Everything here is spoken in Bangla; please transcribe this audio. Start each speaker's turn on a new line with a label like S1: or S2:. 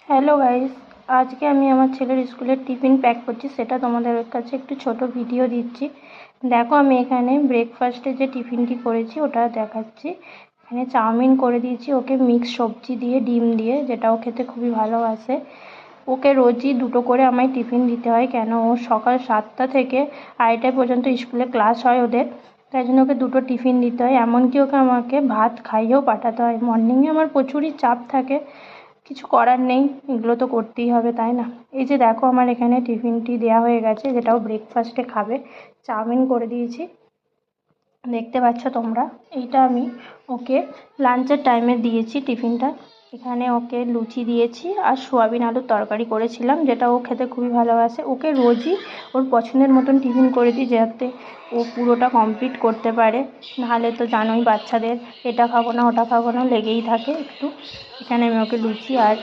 S1: হ্যালো গাইস, আজকে আমি আমার ছেলের স্কুলের টিফিন প্যাক করছি, সেটা তোমাদের কাছে একটু ছোট ভিডিও দিচ্ছি। দেখো, আমি এখানে ব্রেকফাস্টে যে টিফিনটি করেছি ওটা দেখাচ্ছি। এখানে চাউমিন করে দিয়েছি ওকে, মিক্স সবজি দিয়ে, ডিম দিয়ে, যেটা ও খেতে খুবই ভালোবাসে। ওকে রোজই দুটো করে আমায় টিফিন দিতে হয়, কেন ও সকাল 7টা থেকে 2:30 পর্যন্ত স্কুলে ক্লাস হয় ওদের, তাই জন্য ওকে দুটো টিফিন দিতে হয়। এমনকি ওকে আমাকে ভাত খাইয়েও পাঠাতে হয়। মর্নিংয়ে আমার প্রচুরই চাপ থাকে, কিছু করার নেই, এগুলো তো করতেই হবে, তাই না? এই যে দেখো, আমার এখানে টিফিনটি দেওয়া হয়ে গেছে, যেটাও ব্রেকফাস্টে খাবে। চাউমিন করে দিয়েছি, দেখতে পাচ্ছ তোমরা। এইটা আমি ওকে লাঞ্চের টাইমে দিয়েছি টিফিনটা। এখানে ওকে লুচি দিয়েছি আর সোয়াবিন আলুর তরকারি করেছিলাম, যেটা ও খেতে খুবই ভালোবাসে। ওকে রোজই ওর পছন্দের মতন টিফিন করে দিই, যাতে ও পুরোটা কমপ্লিট করতে পারে। নাহলে তো জানোই, বাচ্চাদের এটা খাবো না ওটা খাবো না লেগেই থাকে একটু। এখানে আমি ওকে লুচি আর